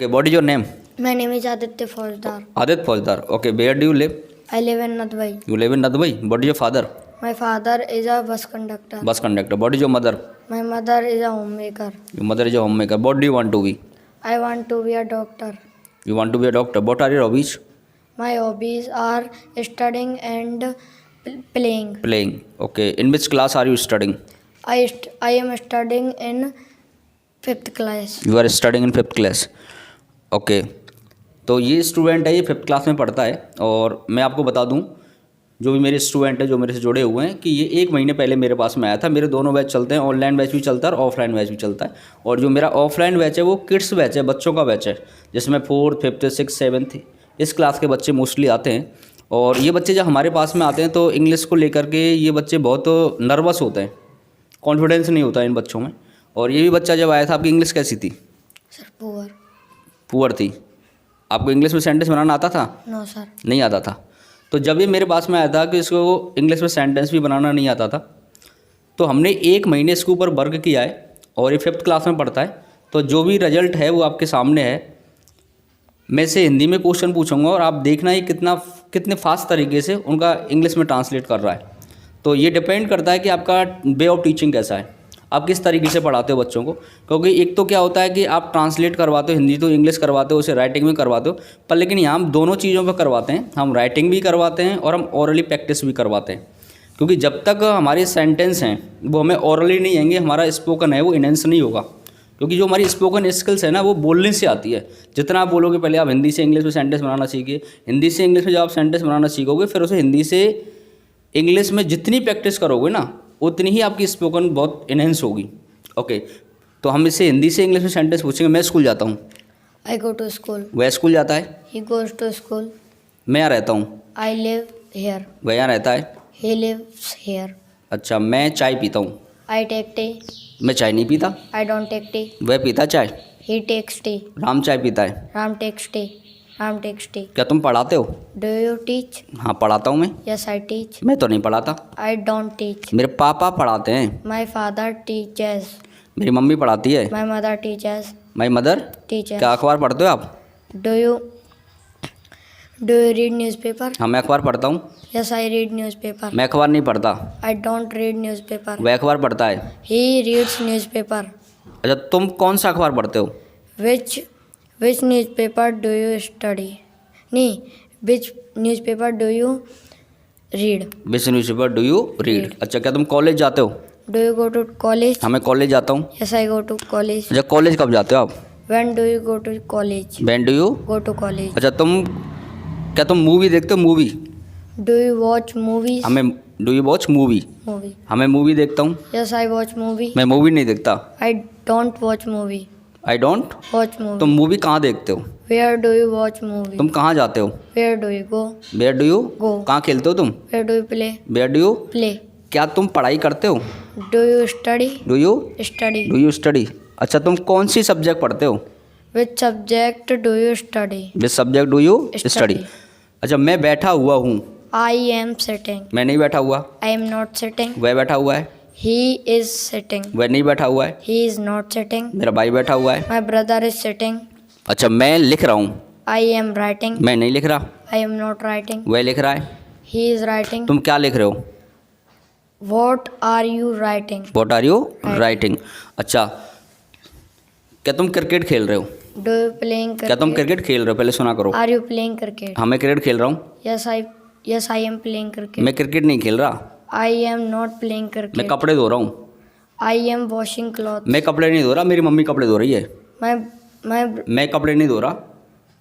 Okay, what is your name? My name is Aditya Faujdar. Adit Faujdar. Okay, where do you live? I live in Nadwai. You live in Nadwai. What is your father? My father is a bus conductor. Bus conductor. What is your mother? My mother is a homemaker. Your mother is a homemaker. What do you want to be? I want to be a doctor. You want to be a doctor. What are your hobbies? My hobbies are studying and playing. Playing. Okay. In which class are you studying? I am studying in 5th class. You are studying in 5th class. Okay तो ये student है, ये 5th class में पढ़ता है। और मैं आपको बता दूं, जो भी मेरे स्टूडेंट है जो मेरे से जुड़े हुए हैं, कि ये 1 महीने पहले मेरे पास में आया था। मेरे दोनों बैच चलते हैं, ऑनलाइन बैच भी चलता है और ऑफलाइन बैच भी चलता है। और जो मेरा ऑफलाइन बैच है वो किड्स बैच है, बच्चों का बैच है, जिसमें 4th 5th 6th 7th इस क्लास के बच्चे मोस्टली आते हैं। और ये बच्चे जब हमारे पास में आते हैं तो इंग्लिश को लेकर के ये बच्चे बहुत नर्वस होते हैं, कॉन्फिडेंस नहीं होता इन बच्चों में। और ये भी बच्चा जब आया था, आपकी इंग्लिश कैसी थी? सर पुअर थी। आपको इंग्लिश में सेंटेंस बनाना आता था? नो सर, नहीं आता था। तो जब ये मेरे पास में आया था कि इसको इंग्लिश में सेंटेंस भी बनाना नहीं आता था, तो हमने 1 महीने इसके ऊपर वर्क किया है। और ये 5th क्लास में पढ़ता है। तो जो भी रिजल्ट है वो आपके सामने है। मैं इसे हिंदी में क्वेश्चन पूछूंगा और आप देखना ही कितने फास्ट तरीके से उनका इंग्लिश में ट्रांसलेट कर रहा है। तो ये डिपेंड करता है कि आपका वे ऑफ टीचिंग कैसा है, आप किस तरीके से पढ़ाते हो बच्चों को। क्योंकि एक तो क्या होता है कि आप ट्रांसलेट करवाते हो, हिंदी तो इंग्लिश करवाते हो, उसे राइटिंग भी करवाते हो, पर लेकिन यहाँ हम दोनों चीज़ों पर करवाते हैं। हम राइटिंग भी करवाते हैं और हम ओरली प्रैक्टिस भी करवाते हैं। क्योंकि जब तक हमारे सेंटेंस हैं वो हमें ओरली नहीं आएंगे, हमारा स्पोकन है वो इनहेंस नहीं होगा। क्योंकि जो हमारी स्पोकन स्किल्स है ना, वो बोलने से आती है। जितना आप बोलोगे, पहले आप हिंदी से इंग्लिश में सेंटेंस बनाना सीखिए, हिंदी से इंग्लिश में जब आप सेंटेंस बनाना सीखोगे, फिर उसे हिंदी से इंग्लिश में जितनी प्रैक्टिस करोगे ना, उतनी ही आपकी स्पोकन बहुत इनहेंस होगी। ओके, तो हम इसे हिंदी से इंग्लिश में सेंटेंस पूछेंगे। मैं स्कूल जाता हूँ। I go to school. वह स्कूल जाता है। He goes to school. मैं यहाँ रहता हूँ। I live here. वह यहाँ रहता है। He lives here. अच्छा, मैं चाय पीता हूँ। I take tea. मैं चाय नहीं पीता। I don't take tea. वह पीता चाय। He takes tea. राम चाय पीता है। Ram takes tea. Ram takes tea. क्या तुम पढ़ाते हो? Do you teach? हाँ, पढ़ाता हूँ मैं। Yes, I teach. मैं तो नहीं पढ़ाता। I don't teach. मेरे पापा पढ़ाते हैं। My father teaches. मेरी मम्मी पढ़ाती है। My mother teaches. My mother. Teaches. क्या अखबार पढ़ते हो आप? Do you read newspaper? हाँ, मैं अखबार पढ़ता हूँ। Yes, I read newspaper. मैं अखबार नहीं पढ़ता। I don't read newspaper. वह अखबार पढ़ता है। He reads newspaper. अच्छा, तुम कौन सा अखबार पढ़ते हो? Which newspaper do you study? नहीं, which newspaper do you read? Which newspaper do you read? अच्छा, क्या तुम कॉलेज जाते हो? Do you go to college? हाँ, मैं कॉलेज जाता हूँ। Yes, I go to college. अच्छा, कॉलेज कब जाते हो आप? When do you go to college? When do you Go to college. अच्छा, क्या तुम मूवी देखते हो? Movie. Do you watch movies? हमें do you watch movie? Movie. हमें मूवी देखता हूँ। Yes, I watch movie. मैं मूवी नहीं देखता। I don't watch movie. I don't. Watch movie. तुम मूवी कहाँ देखते हो? Where do you watch movie? तुम कहाँ जाते हो? Where do you go? Where do you Go. कहाँ खेलते हो तुम? Where do you play? Where do you Play. क्या तुम पढ़ाई करते हो? Do you study? Do you Study. Study? अच्छा, तुम कौन सी सब्जेक्ट पढ़ते हो? Which subject do you study? Which subject do you Study. Study? अच्छा, मैं बैठा हुआ हूँ। I am sitting. मैं नहीं बैठा हुआ। I am not sitting. वह बैठा हुआ है। He is sitting. वह नहीं बैठा हुआ है। He is not sitting. मेरा भाई बैठा हुआ है। My brother is sitting. अच्छा, मैं लिख रहा हूँ। I am writing. मैं नहीं लिख रहा। I am not writing. वह लिख रहा है। He is writing. तुम क्या लिख रहे हो? What are you writing? What are you writing? अच्छा, क्या तुम क्रिकेट खेल रहे हो? Do you playing क्या तुम cricket? क्रिकेट खेल रहे हो? पहले सुना करो। Are you playing cricket? हाँ, मैं क्रिकेट खेल रहा हूँ। Yes, I am playing cricket. मैं क्रिकेट नहीं खेल रहा। I am not playing मैं cricket. कपड़े धो रहा हूँ। I am washing clothes. मैं कपड़े नहीं धो रहा, मेरी मम्मी कपड़े धो रही है। My मैं कपड़े नहीं धो रहा,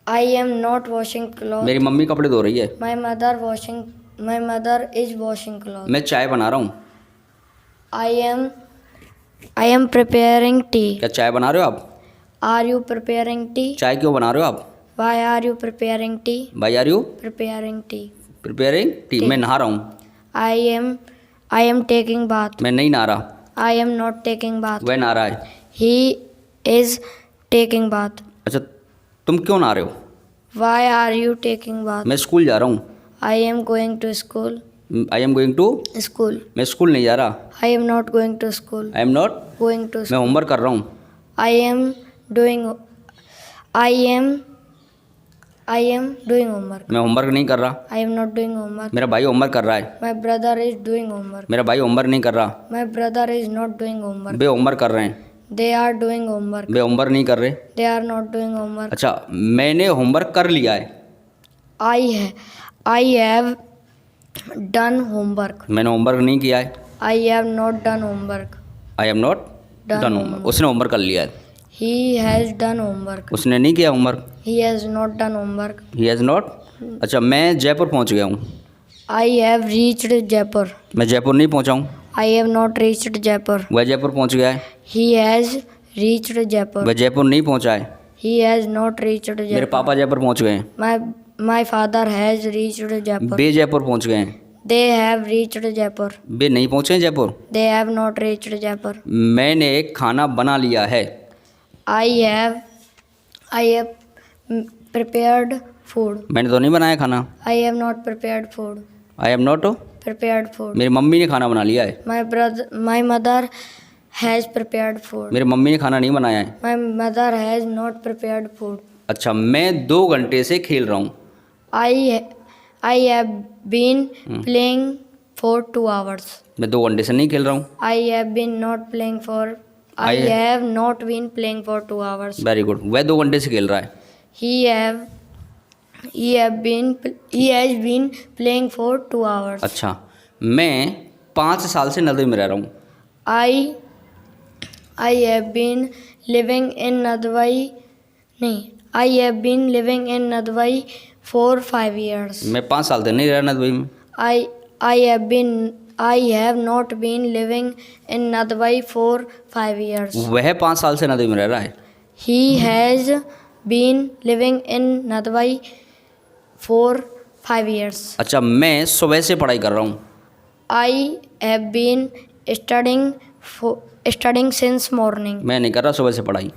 I am not washing clothes. मेरी मम्मी कपड़े धो रही है। My mother is washing clothes. मैं चाय बना रहा हूँ। I am preparing tea. क्या चाय बना रहे हो आप? Are you preparing tea? चाय क्यों बना रहे हो आप? Why are you preparing tea? भाई are you Preparing tea. Preparing tea? मैं नहा रहा हूँ। I am taking bath. मैं नहीं नहा रहा। I am not taking bath. वह नहा रहा है। He is taking bath. अच्छा, तुम क्यों नहा रहे हो? Why are you taking bath? मैं स्कूल जा रहा हूँ। I am going to school. I am going to School. मैं स्कूल नहीं जा रहा। I am not going to school. I am not Going to मैं school. होमवर्क कर रहा हूँ। I am doing I am doing homework. मैं homework नहीं कर रहा। I am not doing homework. मेरा भाई होमवर्क कर रहा है। My brother is doing homework. मेरा भाई होमवर्क नहीं कर रहा। My brother is not doing homework. Way homework कर रहे हैं। They are doing homework. Way homework नहीं कर रहे। They are not doing homework. अच्छा, मैंने होमवर्क कर लिया है। I have done homework. मैंने होमवर्क नहीं किया है। I have not done homework. I am not Done done homework. उसने होमवर्क कर लिया है। He has done homework. उसने नहीं किया homework. He has not done homework. He has not. अच्छा, मैं जयपुर पहुंच गया हूँ। I have reached Jaipur. मैं जयपुर नहीं पहुंचा हूँ। I have not reached Jaipur. वह जयपुर पहुंच गया है। He has reached Jaipur. वह जयपुर नहीं पहुंचा है। He has not reached मेरे Jaipur. पापा जयपुर पहुंच गए हैं। My father has reached Jaipur. वे जयपुर पहुंच गए हैं। They have reached Jaipur. वे नहीं पहुंचे हैं Jaipur. They have not reached Jaipur. मैंने खाना बना लिया है। I have prepared food. मैंने तो नहीं बनाया खाना। I have not prepared food. I am not. Prepared food. मेरी मम्मी ने खाना बना लिया है। My mother has prepared food. मेरी मम्मी ने खाना नहीं बनाया है। My mother has not prepared food. अच्छा, मैं 2 घंटे से खेल रहा हूँ। I have been playing for 2 hours. मैं 2 घंटे से नहीं खेल रहा हूँ। I have not been playing for 2 hours. Very good. वह 2 घंटे से खेल रहा है। He has been playing for 2 hours. अच्छा, मैं 5 साल से नदी में रह रहा हूँ। I have been living in Nadwai. नहीं, I have been living in Nadwai for 5 years. मैं 5 साल से नहीं रहा नदवाई में। I have not been living in Nadwai for 5 years. वह 5 साल से नदी में रह रहा है। He has been living in Nadwai for 5 years. अच्छा, मैं सुबह से पढ़ाई कर रहा हूँ। I have been studying since morning. मैं नहीं कर रहा सुबह से पढ़ाई।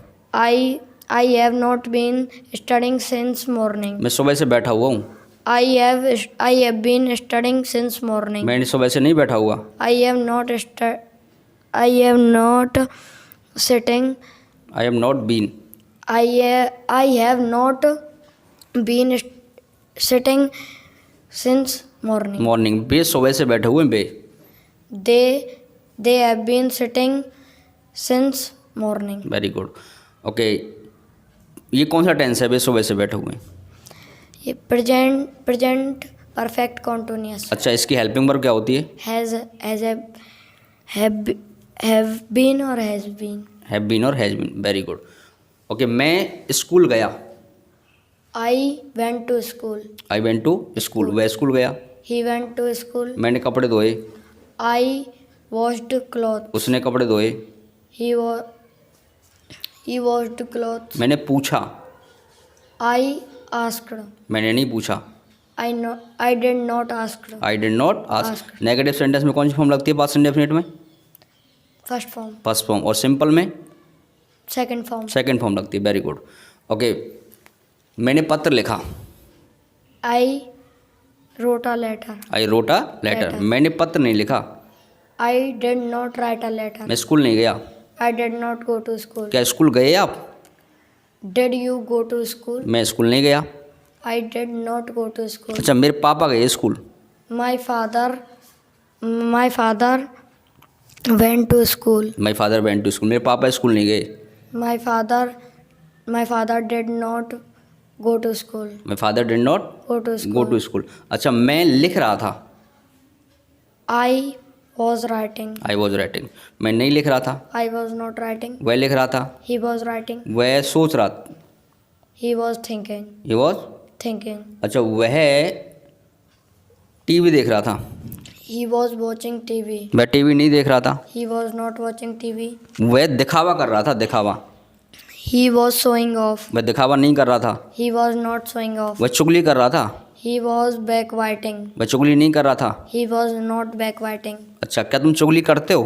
I have not been studying since morning. मैं सुबह से बैठा हुआ हूँ। I have been studying since morning. मैं सुबह से नहीं बैठा हुआ। I am not sitting. I am not been. I have not been sitting since morning. Morning. वे सुबह से बैठे हुए हैं। वे They have been sitting since morning. Very good. Okay, ये कौन सा टेंस है? वे सुबह से बैठे हुए हैं। ये प्रेजेंट परफेक्ट कॉन्टिन्यूअस। अच्छा, इसकी हेल्पिंग वर्ब क्या होती है? हैव बीन और हैज बीन। हैव बीन और has been. Very good. Okay, मैं स्कूल गया। I went to school. I went to school. वह स्कूल गया। He went to school. मैंने कपड़े धोए। I washed cloth. उसने कपड़े धोए। He washed cloth. मैंने पूछा। I asked. मैंने नहीं पूछा। I did not asked. I did not ask. Negative sentence में कौन सी फॉर्म लगती है पास्ट इंडेफिनिट में? First form. First form. और सिंपल में? Second form. सेकंड फॉर्म लगती है। Very good. ओके, मैंने पत्र लिखा। I wrote a letter. I wrote a letter. मैंने पत्र नहीं लिखा। I did not write a letter. मैं स्कूल नहीं गया। I did not go to school. क्या स्कूल गए आप? Did you go to school? मैं स्कूल नहीं गया। I did not go to school. अच्छा, मेरे पापा गए school. My father went to school. My father went to school. मेरे पापा स्कूल नहीं गए। My father did not go to school. My father did not go to go school. To school. अच्छा, मैं लिख रहा था। I was writing. I was writing. मैं नहीं लिख रहा था। I was not writing. वह लिख रहा था। He was writing. वह सोच रहा था। He was thinking. He was thinking. अच्छा, वह टीवी देख रहा था। He was watching TV. वह टीवी नहीं देख रहा था। He was not watching TV. वह दिखावा कर रहा था। दिखावा। He was showing off. वह दिखावा नहीं कर रहा था। He was not showing off. वह चुगली कर रहा था। He was backbiting. वह चुगली नहीं कर रहा था। He was not backbiting. अच्छा, क्या तुम चुगली करते हो?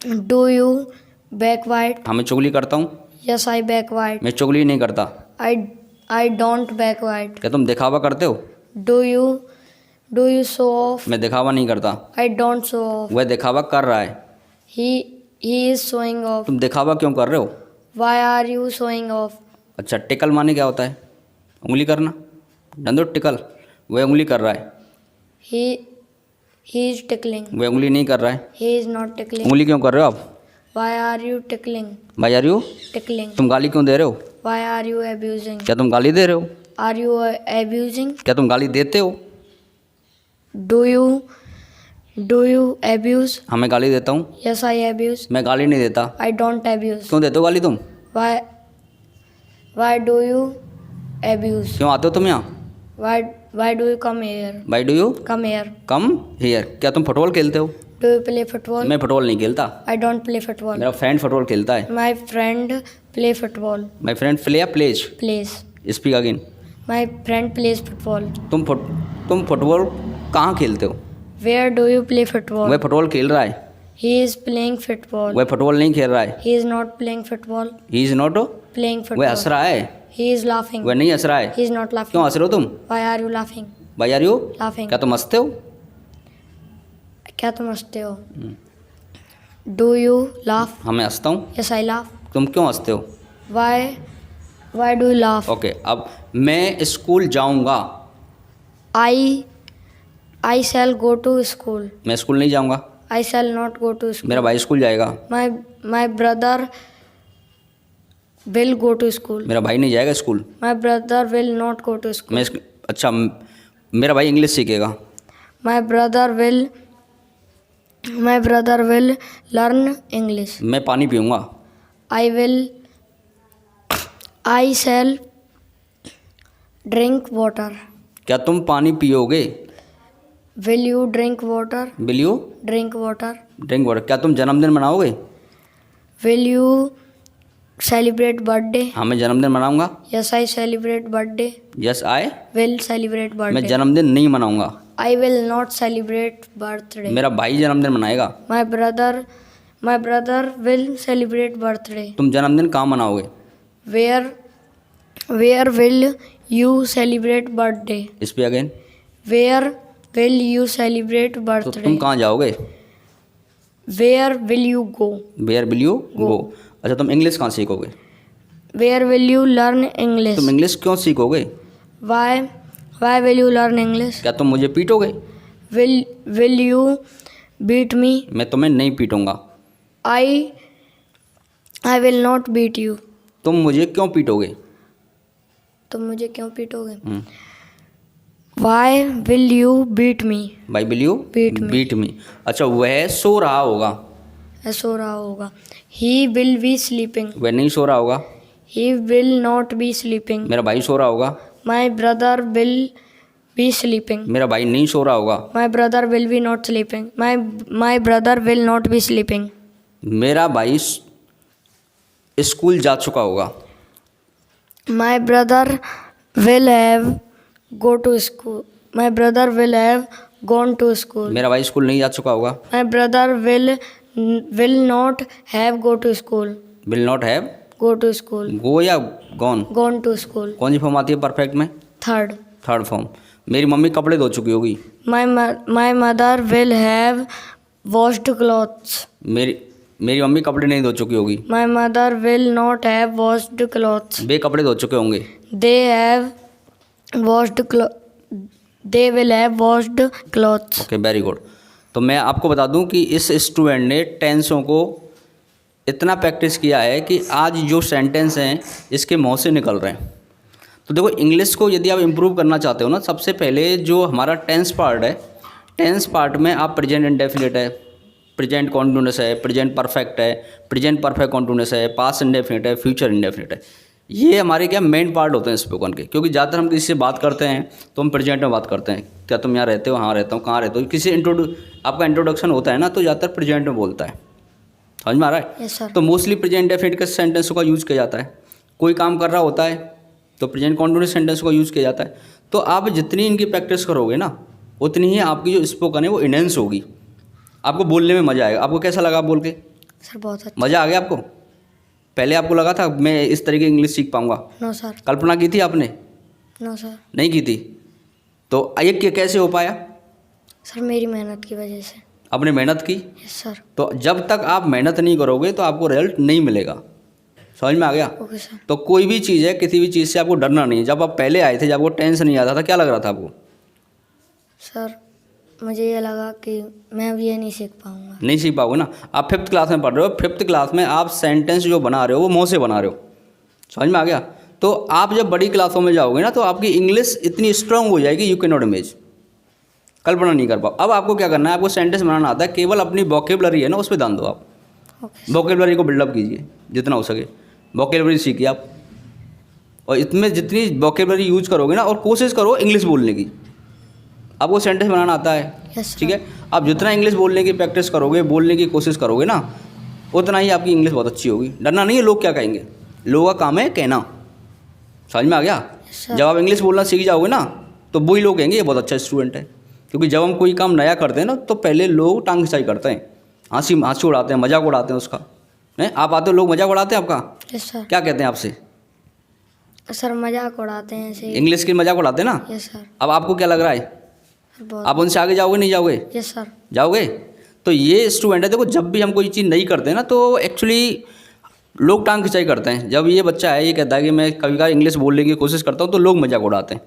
Do you backbite? हाँ, मैं चुगली करता हूँ। Yes I backbite. मैं चुगली नहीं करता। I don't backbite. क्या तुम दिखावा करते हो? Do you show off? मैं दिखावा नहीं करता। I don't show off. वह दिखावा कर रहा है। He is showing off. तुम दिखावा क्यों कर रहे हो? Why are you showing off? अच्छा, टिकल माने क्या होता है? उंगली करना। नंदो टिकल, वह उंगली कर रहा है, He is tickling. वह उंगली नहीं कर रहा है। He is not tickling. उंगली क्यों कर रहे हो आप? Why are you tickling? भाई आर यू, Tickling. तुम गाली क्यों दे रहे हो? Why are you abusing? क्या तुम गाली दे रहे हो? Are you abusing? क्या तुम गाली देते हो? Do you abuse? हाँ, मैं गाली देता हूँ। Yes, I abuse. मैं गाली नहीं देता। I don't abuse. क्यों देते हो गाली तुम? Why do you abuse? क्यों आते हो तुम यहाँ? Why do you come here? Why do you Come here. Come here? क्या तुम फुटबॉल खेलते हो? Do you play football? मैं फुटबॉल नहीं खेलता, I don't play football. मेरा फ्रेंड फुटबॉल खेलता है। My friend play football. My friend play या plays? Plays. Speak again. My friend plays football. तुम फुटबॉल कहाँ खेलते हो? Where do you play football? वह फुटबॉल खेल रहा है, He is playing football. वह फुटबॉल नहीं खेल रहा है। He is not playing football. He is not, Playing वह football. हंस रहा है, He is laughing. वह नहीं हंस रहा है। He is not laughing. क्यों हंस रहे हो तुम? Why are you laughing? भाई आर यू, Laughing. क्या तुम हंसते हो? क्या तुम हंसते हो? Do you laugh? हाँ, मैं हंसता हूँ। Yes, I laugh. तुम क्यों हंसते हो? Why do you laugh? Okay, अब मैं स्कूल जाऊँगा। I shall go to school. मैं स्कूल नहीं जाऊँगा। I shall not go to school. मेरा भाई स्कूल जाएगा। My brother will go to school. मेरा भाई नहीं जाएगा school. My brother will not go to school. अच्छा, मेरा भाई इंग्लिश सीखेगा। My brother will learn English. मैं पानी पीऊँगा। I shall drink water. क्या तुम पानी पियोगे? Will you drink water? Will you Drink water. Drink water? क्या तुम जन्मदिन मनाओगे? Will you celebrate birthday? हाँ, मैं जन्मदिन मनाऊंगा। Yes, I celebrate birthday. Yes I, Will celebrate मैं birthday. जन्मदिन नहीं मनाऊंगा। I will not celebrate birthday. मेरा भाई जन्मदिन मनाएगा। My brother will celebrate birthday. तुम जन्मदिन कहाँ मनाओगे? Where will you celebrate birthday? इस पे again. Where will you celebrate तो birthday? तुम कहाँ जाओगे? Where will you go? Where will you go? अच्छा, तुम इंग्लिश कहाँ सीखोगे? Where will you learn English? तुम इंग्लिश क्यों सीखोगे? Why will you learn English? क्या तुम मुझे पीटोगे? Will you beat me? मैं तुम्हें नहीं पीटूंगा। I will not beat you. तुम मुझे क्यों पीटोगे? तुम मुझे क्यों पीटोगे? Why will you beat me? भाई विल यू बीट मी? अच्छा, वह सो रहा होगा। सो रहा होगा। He will be sleeping. वह नहीं सो रहा होगा। He will not be sleeping. मेरा भाई सो रहा होगा। My brother will be sleeping. मेरा भाई नहीं सो रहा होगा। My brother will be not sleeping. My brother will not be sleeping. मेरा भाई स्कूल जा चुका होगा। My brother will have go to school. My brother will have gone to school. मेरा भाई स्कूल नहीं जा चुका होगा। My brother will not have go to school. Will not have Go to school. गो या गॉन? Gone to school. कौन सी form आती है परफेक्ट में? Third. Third form. मेरी मम्मी कपड़े धो चुकी होगी। My mother will have washed clothes. मेरी मम्मी कपड़े नहीं धो चुकी होगी। My mother will not have washed clothes. वे कपड़े धो चुके होंगे। They will have washed clothes. Okay, very good. तो मैं आपको बता दूं कि इस स्टूडेंट ने टेंसों को इतना प्रैक्टिस किया है कि आज जो सेंटेंस हैं इसके मुंह से निकल रहे हैं। तो देखो, इंग्लिश को यदि आप इम्प्रूव करना चाहते हो ना, सबसे पहले जो हमारा टेंस पार्ट है, टेंस पार्ट में आप प्रेजेंट इंडेफिनिट है, प्रेजेंट कॉन्टिन्यूअस है, प्रेजेंट परफेक्ट है, प्रेजेंट परफेक्ट कॉन्टिन्यूअस है, पास्ट इंडेफिनिट है, फ्यूचर इंडेफिनिट है। ये हमारे क्या मेन पार्ट होते हैं स्पोकन के। क्योंकि ज़्यादातर हम किसी से बात करते हैं तो हम प्रेजेंट में बात करते हैं। क्या तुम यहाँ रहते हो? हाँ रहता हूँ। कहाँ रहते हो? किसी आपका इंट्रोडक्शन होता है ना, तो ज़्यादातर प्रेजेंट में बोलता है। समझ में आ रहा है? Yes, sir. तो मोस्टली प्रेजेंट इंडेफिनिट के सेंटेंसों का यूज़ किया जाता है। कोई काम कर रहा होता है तो प्रेजेंट कॉन्टिन्यूअस सेंटेंस का यूज़ किया जाता है। तो आप जितनी इनकी प्रैक्टिस करोगे ना, उतनी ही आपकी जो स्पोकन है वो इनहेंस होगी। आपको बोलने में मज़ा आएगा। आपको कैसा लगा बोल के? सर बहुत अच्छा। मज़ा आ गया आपको? पहले आपको लगा था मैं इस तरीके इंग्लिश सीख पाऊंगा? No sir. कल्पना की थी आपने? No sir. नहीं की थी। तो ये कैसे हो पाया? सर मेरी मेहनत की वजह से। आपने मेहनत की? Yes sir. तो जब तक आप मेहनत नहीं करोगे तो आपको रिजल्ट नहीं मिलेगा। समझ में आ गया? Okay sir. तो कोई भी चीज़ है, किसी भी चीज़ से आपको डरना नहीं है। जब आप पहले आए थे, जब आपको टेंस नहीं आता था, क्या लग रहा था आपको? सर मुझे ये लगा कि मैं अब ये नहीं सीख पाऊँगा। नहीं सीख पाओगे ना। आप 5th क्लास में पढ़ रहे हो, 5th क्लास में आप सेंटेंस जो बना रहे हो वो मुँह से बना रहे हो। समझ में आ गया? तो आप जब बड़ी क्लासों में जाओगे ना तो आपकी इंग्लिश इतनी स्ट्रांग हो जाएगी, यू कैन नॉट इमेज, कल्पना नहीं कर पाओ। अब आपको क्या करना है, आपको सेंटेंस बनाना आता है, केवल अपनी वोकेबलरी है ना उस पर ध्यान दो। आप ओके वोकेबलरी को बिल्डअप कीजिए जितना हो सके, वोकेबलरी सीखिए आप, और इसमें जितनी वोकेबलरी यूज करोगे ना, और कोशिश करो इंग्लिश बोलने की। आपको सेंटेंस बनाना आता है, यस ठीक है? आप जितना इंग्लिश बोलने की प्रैक्टिस करोगे, बोलने की कोशिश करोगे ना, उतना ही आपकी इंग्लिश बहुत अच्छी होगी। डरना नहीं है लोग क्या कहेंगे, लोगों का काम है कहना। समझ में आ गया? सर। जब आप इंग्लिश बोलना सीख जाओगे ना तो वही लोग कहेंगे ये बहुत अच्छा स्टूडेंट है। क्योंकि जब हम कोई काम नया करते हैं ना तो पहले लोग टांग खिंचाई करते हैं, हंसी उड़ाते हैं, मजाक उड़ाते हैं उसका। नहीं, आप आते हो लोग मजाक उड़ाते हैं आपका, यस सर। क्या कहते हैं आपसे? सर मजाक उड़ाते हैं ऐसे ही। इंग्लिश की मजाक उड़ाते हैं ना। Yes sir. अब आपको क्या लग रहा है, बहुत। आप उनसे आगे जाओगे नहीं जाओगे? Yes sir. जाओगे। तो ये स्टूडेंट है, देखो जब भी हम कोई चीज़ नहीं करते हैं ना तो एक्चुअली लोग टांग खिंचाई करते हैं। जब ये बच्चा है, ये कहता है कि मैं कभी कभी इंग्लिश बोलने की कोशिश करता हूँ तो लोग मजाक उड़ाते हैं।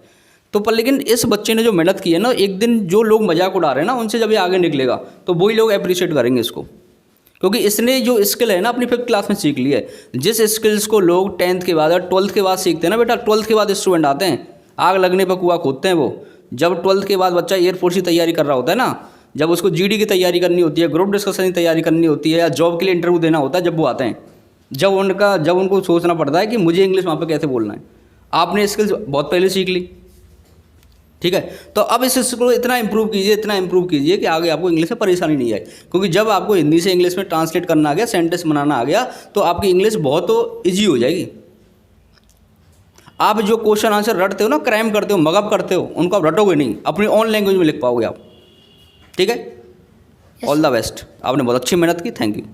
तो पर लेकिन इस बच्चे ने जो मेहनत की है ना, एक दिन जो लोग मजाक उड़ा रहे हैं ना उनसे जब ये आगे निकलेगा तो वही लोग अप्रिशिएट करेंगे इसको। क्योंकि इसने जो स्किल है ना अपनी 5th क्लास में सीख ली है। जिस स्किल्स को लोग 10th के बाद और 12th के बाद सीखते हैं ना बेटा, 12th के बाद स्टूडेंट आते हैं, आग लगने पर कुआं खोदते हैं वो। जब 12th के बाद बच्चा एयरफोर्स की तैयारी कर रहा होता है ना, जब उसको जीडी की तैयारी करनी होती है, ग्रुप डिस्कशन की तैयारी करनी होती है, या जॉब के लिए इंटरव्यू देना होता है, जब वो आते हैं, जब उनको सोचना पड़ता है कि मुझे इंग्लिश वहाँ पे कैसे बोलना है। आपने स्किल्स बहुत पहले सीख ली, ठीक है? तो अब इस स्किल को इतना इंप्रूव कीजिए कि आगे आपको इंग्लिश में परेशानी नहीं आए। क्योंकि जब आपको हिंदी से इंग्लिश में ट्रांसलेट करना आ गया, सेंटेंस बनाना आ गया, तो आपकी इंग्लिश बहुत ईजी हो जाएगी। आप जो क्वेश्चन आंसर रटते हो ना, क्रैम करते हो, मगअप करते हो, उनको आप रटोगे नहीं, अपनी ओन लैंग्वेज में लिख पाओगे आप। ठीक है? All the best. आपने बहुत अच्छी मेहनत की, थैंक यू।